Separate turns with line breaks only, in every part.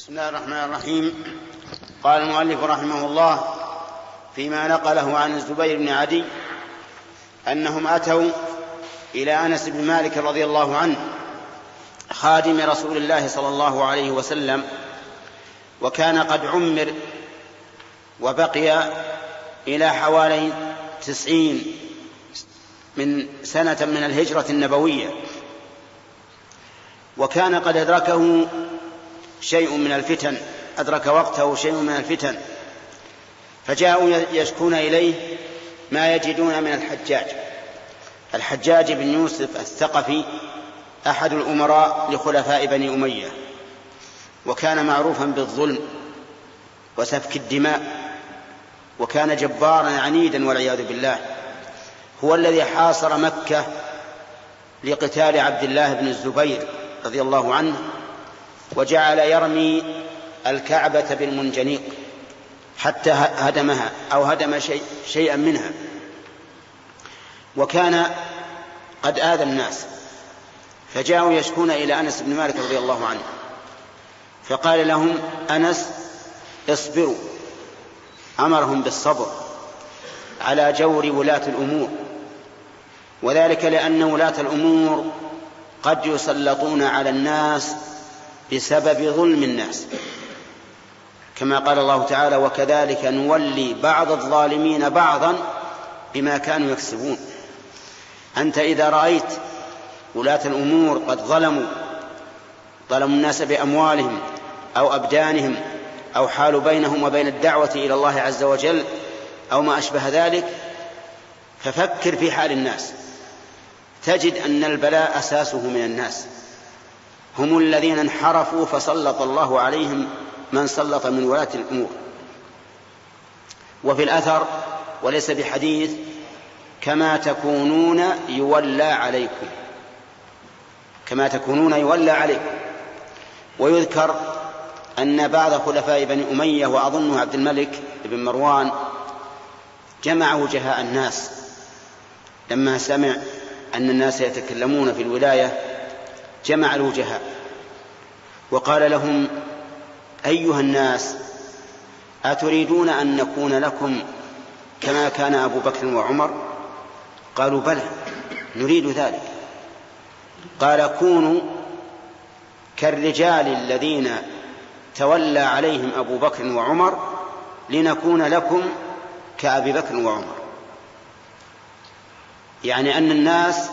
بسم الله الرحمن الرحيم. قال المؤلف رحمه الله فيما نقله عن الزبير بن عدي أنهم أتوا إلى أنس بن مالك رضي الله عنه خادم رسول الله صلى الله عليه وسلم، وكان قد عمر وبقي إلى حوالي 90 من سنة من الهجرة النبوية، وكان قد أدركه شيء من الفتن، أدرك وقته شيء من الفتن، فجاءوا يشكون إليه ما يجدون من الحجاج بن يوسف الثقفي، أحد الأمراء لخلفاء بني أمية، وكان معروفا بالظلم وسفك الدماء، وكان جبارا عنيدا والعياذ بالله. هو الذي حاصر مكة لقتال عبد الله بن الزبير رضي الله عنه، وجعل يرمي الكعبة بالمنجنيق حتى هدمها أو هدم شيئا منها، وكان قد آذى الناس. فجاءوا يشكون إلى أنس بن مالك رضي الله عنه، فقال لهم أنس اصبروا، أمرهم بالصبر على جور ولاة الأمور، وذلك لأن ولاة الأمور قد يسلطون على الناس بسبب ظلم الناس، كما قال الله تعالى: وكذلك نولي بعض الظالمين بعضا بما كانوا يكسبون. أنت إذا رأيت ولاة الأمور قد ظلموا الناس بأموالهم أو أبدانهم، أو حالوا بينهم وبين الدعوة إلى الله عز وجل أو ما أشبه ذلك، ففكر في حال الناس، تجد أن البلاء أساسه من الناس، هم الذين انحرفوا فسلط الله عليهم من سلط من ولاة الأمور. وفي الأثر وليس بحديث: كما تكونون يولى عليكم، كما تكونون يولى عليكم. ويذكر أن بعض خلفاء بني أمية، وأظنه عبد الملك بن مروان، جمع وجهاء الناس لما سمع أن الناس يتكلمون في الولاية، جمع الوجهاء وقال لهم: أيها الناس، أتريدون أن نكون لكم كما كان أبو بكر وعمر؟ قالوا: بلى، نريد ذلك. قال: كونوا كالرجال الذين تولى عليهم أبو بكر وعمر لنكون لكم كأبي بكر وعمر. يعني أن الناس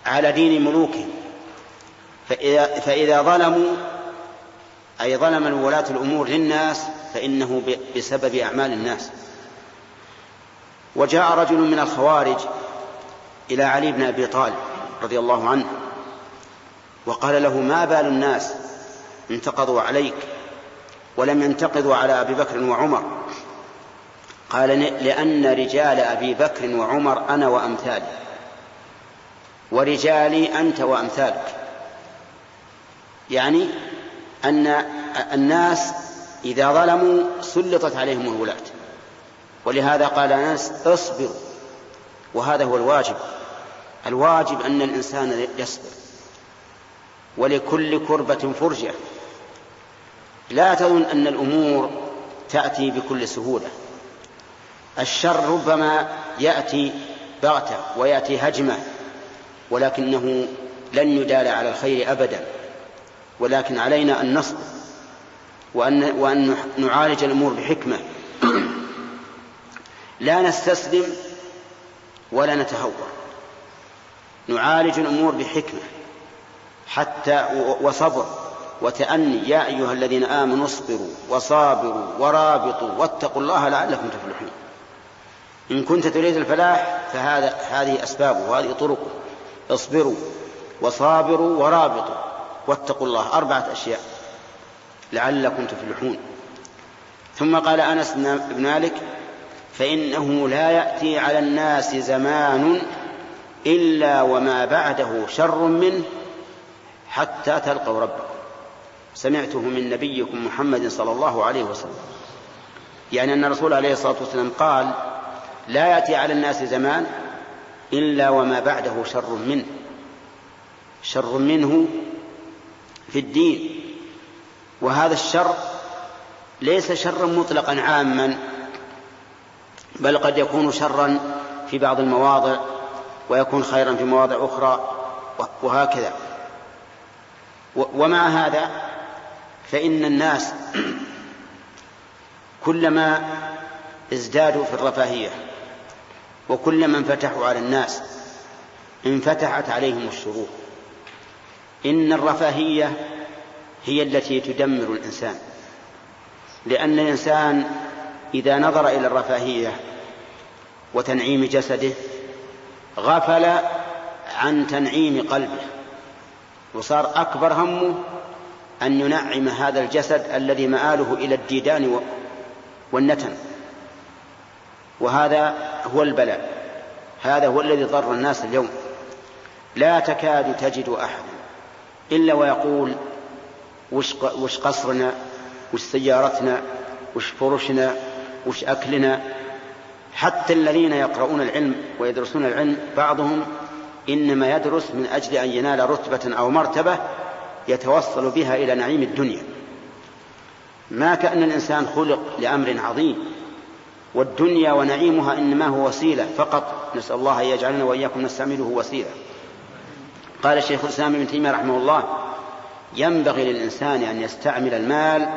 على دين ملوكهم، فإذا ظلموا أي ظلم ولاة الأمور للناس فإنه بسبب أعمال الناس. وجاء رجل من الخوارج إلى علي بن أبي طالب رضي الله عنه وقال له: ما بال الناس انتقضوا عليك ولم ينتقضوا على أبي بكر وعمر؟ قال: لأن رجال أبي بكر وعمر أنا وأمثالي، ورجالي أنت وأمثالك. يعني أن الناس إذا ظلموا سلطت عليهم الولاة، ولهذا قال أنس: اصبروا. وهذا هو الواجب أن الإنسان يصبر، ولكل كربة فرجة. لا تظن أن الأمور تأتي بكل سهولة، الشر ربما يأتي بغتة ويأتي هجمة، ولكنه لن يدال على الخير أبدا. ولكن علينا أن نصبر وأن نعالج الأمور بحكمة، لا نستسلم ولا نتهور، نعالج الأمور بحكمة حتى وصبر وتأني. يا أيها الذين آمنوا اصبروا وصابروا ورابطوا واتقوا الله لعلكم تفلحون. إن كنت تريد الفلاح فهذه أسبابه وهذه طرقه: اصبروا وصابروا ورابطوا واتقوا الله، 4 أشياء لعلكم تفلحون. ثم قال أنس بن مالك: فإنه لا يأتي على الناس زمان إلا وما بعده شر منه حتى تلقوا ربكم. سمعته من نبيكم محمد صلى الله عليه وسلم. يعني أن الرسول عليه الصلاة والسلام قال: لا يأتي على الناس زمان إلا وما بعده شر منه في الدين وهذا الشر ليس شرا مطلقا عاما، بل قد يكون شرا في بعض المواضع ويكون خيرا في مواضع أخرى وهكذا. ومع هذا فإن الناس كلما ازدادوا في الرفاهية وكلما انفتحوا على الناس انفتحت عليهم الشرور. إن الرفاهية هي التي تدمر الإنسان، لأن الإنسان إذا نظر إلى الرفاهية وتنعيم جسده غفل عن تنعيم قلبه، وصار أكبر همه أن ينعم هذا الجسد الذي مآله إلى الديدان والنتن. وهذا هو البلاء، هذا هو الذي ضر الناس اليوم. لا تكاد تجد أحد إلا ويقول وش قصرنا، وش سيارتنا، وش فرشنا، وش أكلنا. حتى الذين يقرؤون العلم ويدرسون العلم بعضهم إنما يدرس من أجل أن ينال رتبة أو مرتبة يتوصل بها إلى نعيم الدنيا، ما كأن الإنسان خلق لأمر عظيم، والدنيا ونعيمها إنما هو وسيلة فقط. نسأل الله أن يجعلنا وإياكم نستعمله وسيلة. قال الشيخ الإسلام ابن تيمية رحمه الله: ينبغي للإنسان أن يستعمل المال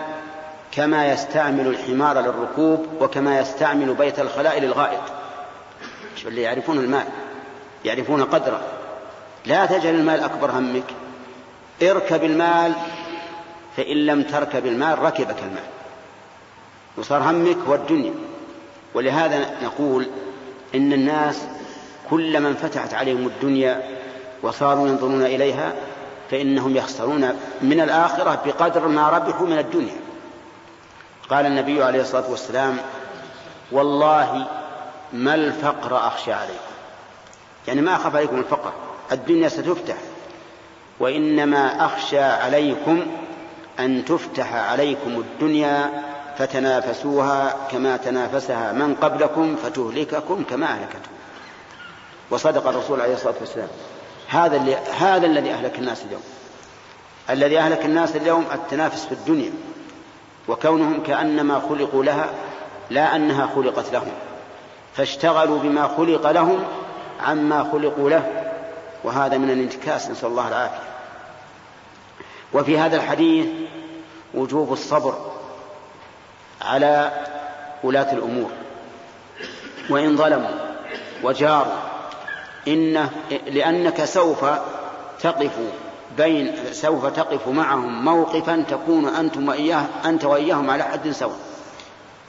كما يستعمل الحمار للركوب وكما يستعمل بيت الخلاء للغائط. اللي يعرفون المال يعرفون قدره. لا تجعل المال أكبر همك، اركب المال، فإن لم تركب المال ركبك المال وصار همك هو الدنيا. ولهذا نقول إن الناس كلما انفتحت عليهم الدنيا وصاروا ينظرون إليها فإنهم يخسرون من الآخرة بقدر ما ربحوا من الدنيا. قال النبي عليه الصلاة والسلام: والله ما الفقر أخشى عليكم، يعني ما أخاف عليكم الفقر، الدنيا ستفتح، وإنما أخشى عليكم أن تفتح عليكم الدنيا فتنافسوها كما تنافسها من قبلكم فتهلككم كما أهلكتهم. وصدق الرسول عليه الصلاة والسلام. هذا الذي أهلك الناس اليوم. الذي أهلك الناس اليوم التنافس في الدنيا، وكونهم كأنما خلقوا لها لا أنها خلقت لهم، فاشتغلوا بما خلق لهم عما خلقوا له، وهذا من الانتكاس، نسأل الله العافية. وفي هذا الحديث وجوب الصبر على ولاة الأمور وإن ظلموا وجاروا، لأنك سوف تقف معهم موقفا تكون أنت وإياهم على حد سواء.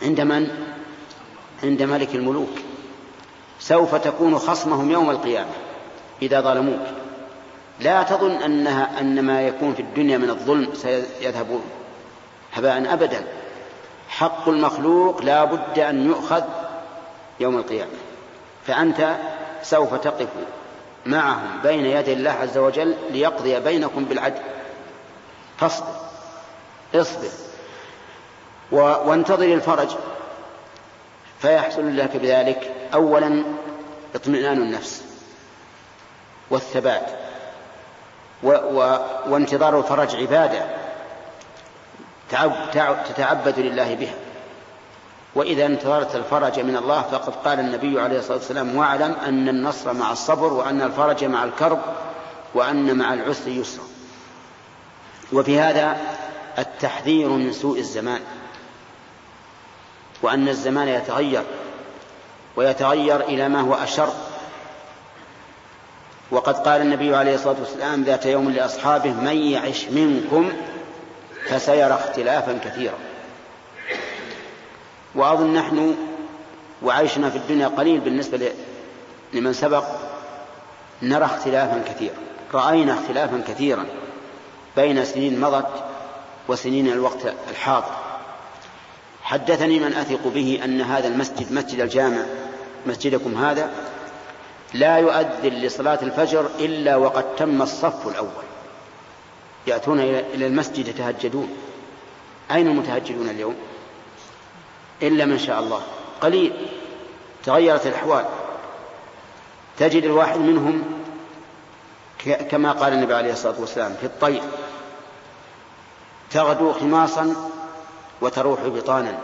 عند من؟ عند ملك الملوك. سوف تكون خصمهم يوم القيامة إذا ظلموك. لا تظن أن ما يكون في الدنيا من الظلم سيذهب هباء أبدا. حق المخلوق لا بد أن يؤخذ يوم القيامة، فأنت سوف تقف معهم بين يدي الله عز وجل ليقضي بينكم بالعدل. فاصبر، اصبر وانتظر الفرج، فيحصل لك بذلك أولا اطمئنان النفس والثبات، وانتظار الفرج عبادة تتعبد لله بها. وإذا انتظرت الفرج من الله فقد قال النبي عليه الصلاة والسلام: واعلم أن النصر مع الصبر، وأن الفرج مع الكرب، وأن مع العسر يسرا. وفي هذا التحذير من سوء الزمان، وأن الزمان يتغير ويتغير إلى ما هو أشر. وقد قال النبي عليه الصلاة والسلام ذات يوم لأصحابه: من يعش منكم فسيرى اختلافا كثيرا. وأظن نحن وعيشنا في الدنيا قليل بالنسبة لمن سبق، نرى اختلافا كثيرا، رأينا اختلافا كثيرا بين سنين مضت وسنين الوقت الحاضر. حدثني من أثق به أن هذا المسجد، مسجد الجامع، مسجدكم هذا، لا يؤذن لصلاة الفجر إلا وقد تم الصف الأول، يأتون إلى المسجد يتهجدون. أين المتهجدون اليوم؟ إلا من شاء الله قليل. تغيرت الأحوال، تجد الواحد منهم كما قال النبي عليه الصلاة والسلام في الطير: تغدو خماصا وتروح بطانا،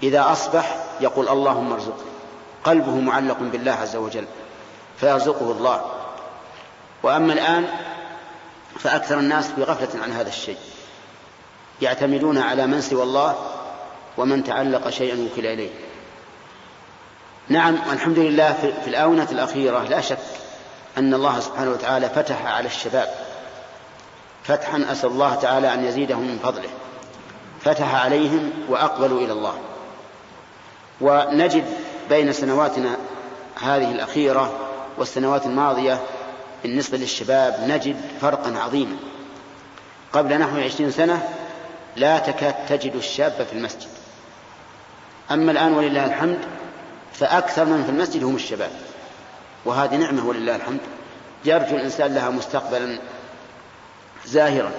إذا أصبح يقول اللهم ارزقني، قلبه معلق بالله عز وجل فيرزقه الله. وأما الآن فأكثر الناس في غفلة عن هذا الشيء، يعتمدون على من سوى الله ومن تعلق شيئا وكل إليه. نعم، الحمد لله في الآونة الأخيرة لا شك أن الله سبحانه وتعالى فتح على الشباب فتحا أسأل الله تعالى أن يزيدهم من فضله، فتح عليهم وأقبلوا إلى الله. ونجد بين سنواتنا هذه الأخيرة والسنوات الماضية بالنسبة للشباب نجد فرقا عظيما. قبل نحو 20 سنة لا تكاد تجد الشاب في المسجد، أما الآن ولله الحمد فأكثر من في المسجد هم الشباب، وهذه نعمة ولله الحمد، يرجو الإنسان لها مستقبلا زاهرا.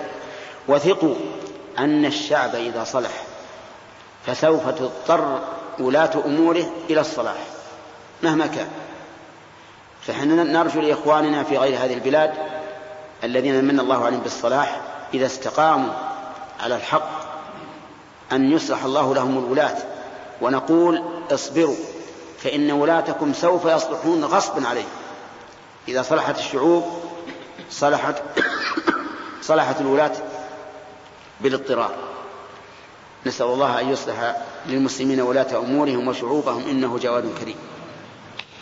وثقوا أن الشعب إذا صلح فسوف تضطر ولاة أموره إلى الصلاح مهما كان. فحنا نرجو لإخواننا في غير هذه البلاد الذين من الله عليهم بالصلاح إذا استقاموا على الحق أن يصلح الله لهم الولاة، ونقول اصبروا فإن ولاتكم سوف يصلحون غصبا عليهم. إذا صلحت الشعوب صلحت الولاة بالاضطرار. نسأل الله أن يصلح للمسلمين ولاة أمورهم وشعوبهم إنه جواد كريم.